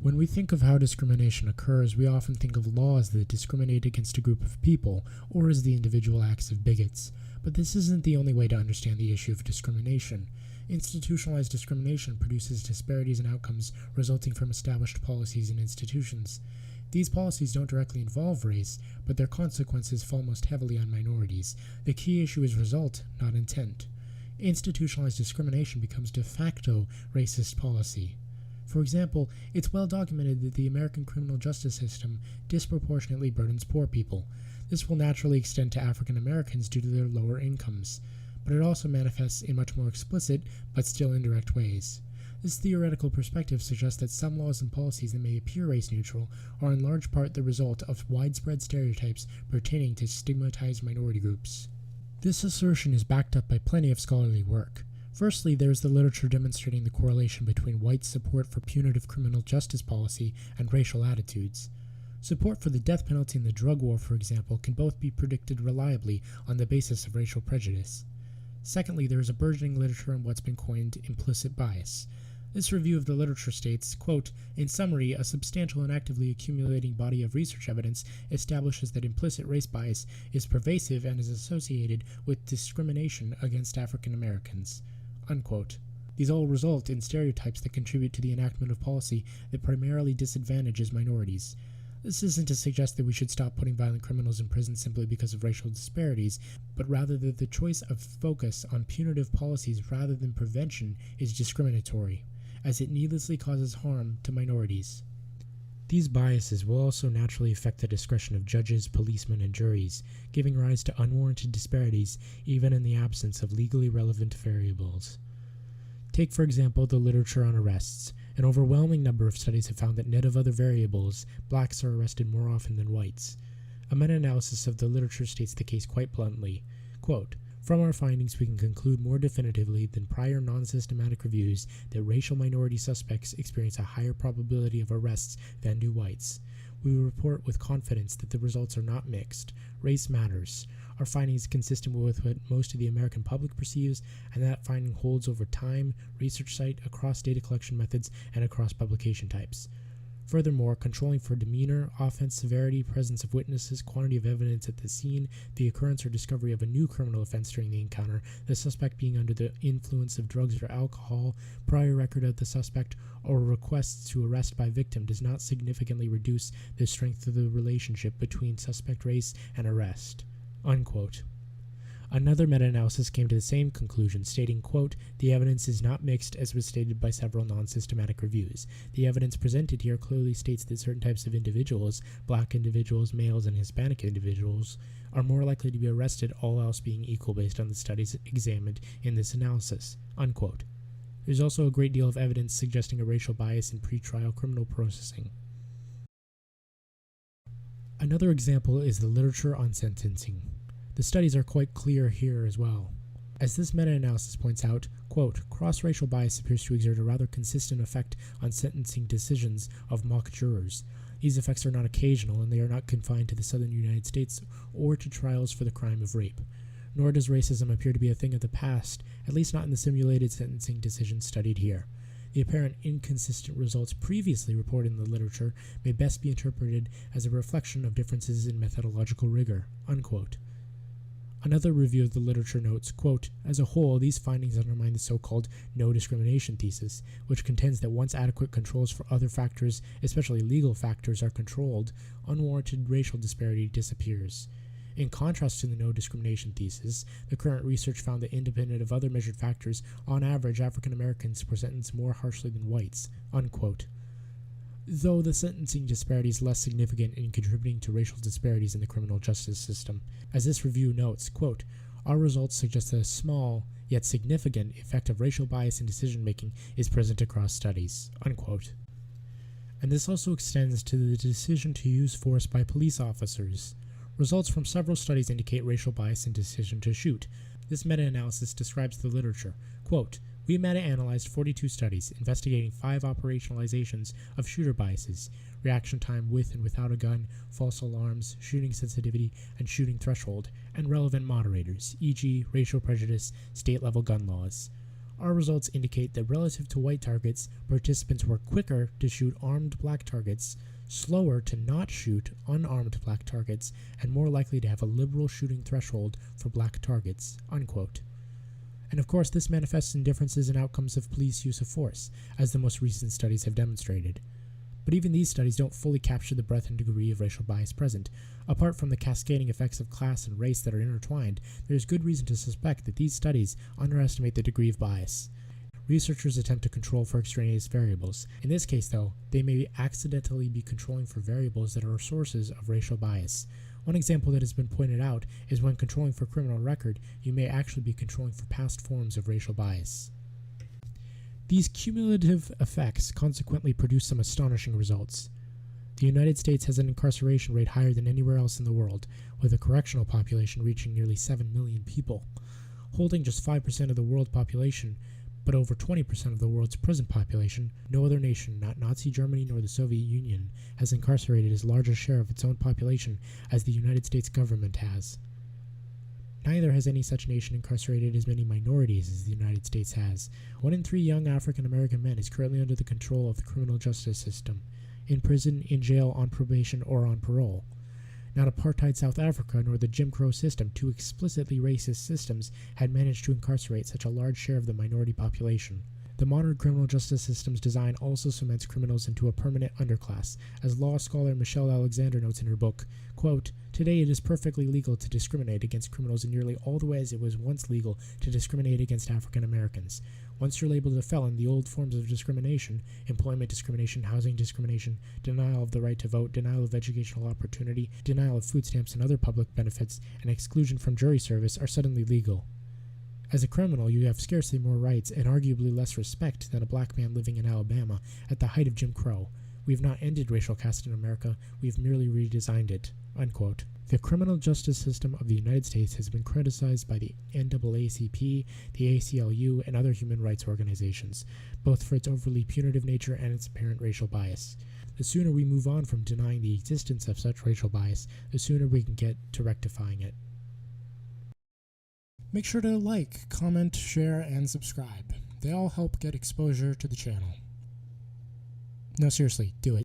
When we think of how discrimination occurs, we often think of laws that discriminate against a group of people, or as the individual acts of bigots. But this isn't the only way to understand the issue of discrimination. Institutionalized discrimination produces disparities in outcomes resulting from established policies and institutions. These policies don't directly involve race, but their consequences fall most heavily on minorities. The key issue is result, not intent. Institutionalized discrimination becomes de facto racist policy. For example, it's well documented that the American criminal justice system disproportionately burdens poor people. This will naturally extend to African Americans due to their lower incomes, but it also manifests in much more explicit but still indirect ways. This theoretical perspective suggests that some laws and policies that may appear race-neutral are in large part the result of widespread stereotypes pertaining to stigmatized minority groups. This assertion is backed up by plenty of scholarly work. Firstly, there is the literature demonstrating the correlation between white support for punitive criminal justice policy and racial attitudes. Support for the death penalty and the drug war, for example, can both be predicted reliably on the basis of racial prejudice. Secondly, there is a burgeoning literature on what's been coined implicit bias. This review of the literature states, quote, "In summary, a substantial and actively accumulating body of research evidence establishes that implicit race bias is pervasive and is associated with discrimination against African Americans." Unquote. These all result in stereotypes that contribute to the enactment of policy that primarily disadvantages minorities. This isn't to suggest that we should stop putting violent criminals in prison simply because of racial disparities, but rather that the choice of focus on punitive policies rather than prevention is discriminatory, as it needlessly causes harm to minorities. These biases will also naturally affect the discretion of judges, policemen, and juries, giving rise to unwarranted disparities even in the absence of legally relevant variables. Take, for example, the literature on arrests. An overwhelming number of studies have found that net of other variables, blacks are arrested more often than whites. A meta-analysis of the literature states the case quite bluntly. Quote, "From our findings, we can conclude more definitively than prior non-systematic reviews that racial minority suspects experience a higher probability of arrests than do whites. We report with confidence that the results are not mixed. Race matters. Our finding is consistent with what most of the American public perceives, and that finding holds over time, research site, across data collection methods, and across publication types. Furthermore, controlling for demeanor, offense severity, presence of witnesses, quantity of evidence at the scene, the occurrence or discovery of a new criminal offense during the encounter, the suspect being under the influence of drugs or alcohol, prior record of the suspect, or requests to arrest by victim does not significantly reduce the strength of the relationship between suspect race and arrest." Unquote. Another meta-analysis came to the same conclusion, stating, quote, "The evidence is not mixed as was stated by several non-systematic reviews. The evidence presented here clearly states that certain types of individuals, black individuals, males, and Hispanic individuals, are more likely to be arrested, all else being equal based on the studies examined in this analysis." Unquote. There's also a great deal of evidence suggesting a racial bias in pretrial criminal processing. Another example is the literature on sentencing. The studies are quite clear here as well. As this meta-analysis points out, quote, "Cross-racial bias appears to exert a rather consistent effect on sentencing decisions of mock jurors. These effects are not occasional, and they are not confined to the southern United States or to trials for the crime of rape. Nor does racism appear to be a thing of the past, at least not in the simulated sentencing decisions studied here. The apparent inconsistent results previously reported in the literature may best be interpreted as a reflection of differences in methodological rigor." Unquote. Another review of the literature notes, quote, "As a whole, these findings undermine the so-called no discrimination thesis, which contends that once adequate controls for other factors, especially legal factors, are controlled, unwarranted racial disparity disappears. In contrast to the no discrimination thesis, the current research found that independent of other measured factors, on average, African Americans were sentenced more harshly than whites." Unquote. Though the sentencing disparity is less significant in contributing to racial disparities in the criminal justice system. As this review notes, quote, "Our results suggest that a small, yet significant, effect of racial bias in decision-making is present across studies." Unquote. And this also extends to the decision to use force by police officers. Results from several studies indicate racial bias in decision to shoot. This meta-analysis describes the literature. Quote, "We meta-analyzed 42 studies, investigating 5 operationalizations of shooter biases: reaction time with and without a gun, false alarms, shooting sensitivity, and shooting threshold, and relevant moderators, e.g. racial prejudice, state-level gun laws. Our results indicate that relative to white targets, participants were quicker to shoot armed black targets, slower to not shoot unarmed black targets, and more likely to have a liberal shooting threshold for black targets." Unquote. And of course, this manifests in differences in outcomes of police use of force, as the most recent studies have demonstrated. But even these studies don't fully capture the breadth and degree of racial bias present. Apart from the cascading effects of class and race that are intertwined, there is good reason to suspect that these studies underestimate the degree of bias. Researchers attempt to control for extraneous variables. In this case, though, they may accidentally be controlling for variables that are sources of racial bias. One example that has been pointed out is when controlling for criminal record, you may actually be controlling for past forms of racial bias. These cumulative effects consequently produce some astonishing results. The United States has an incarceration rate higher than anywhere else in the world, with a correctional population reaching nearly 7 million people. Holding just 5% of the world population, but over 20% of the world's prison population, no other nation, not Nazi Germany nor the Soviet Union, has incarcerated as large a share of its own population as the United States government has. Neither has any such nation incarcerated as many minorities as the United States has. 1 in 3 young African American men is currently under the control of the criminal justice system, in prison, in jail, on probation, or on parole. Not apartheid South Africa nor the Jim Crow system, 2 explicitly racist systems, had managed to incarcerate such a large share of the minority population. The modern criminal justice system's design also cements criminals into a permanent underclass, as law scholar Michelle Alexander notes in her book, quote, "Today it is perfectly legal to discriminate against criminals in nearly all the ways it was once legal to discriminate against African Americans. Once you're labeled a felon, the old forms of discrimination, employment discrimination, housing discrimination, denial of the right to vote, denial of educational opportunity, denial of food stamps and other public benefits, and exclusion from jury service are suddenly legal. As a criminal, you have scarcely more rights and arguably less respect than a black man living in Alabama at the height of Jim Crow. We have not ended racial caste in America, we have merely redesigned it." Unquote. The criminal justice system of the United States has been criticized by the NAACP, the ACLU, and other human rights organizations, both for its overly punitive nature and its apparent racial bias. The sooner we move on from denying the existence of such racial bias, the sooner we can get to rectifying it. Make sure to like, comment, share, and subscribe. They all help get exposure to the channel. No, seriously, do it.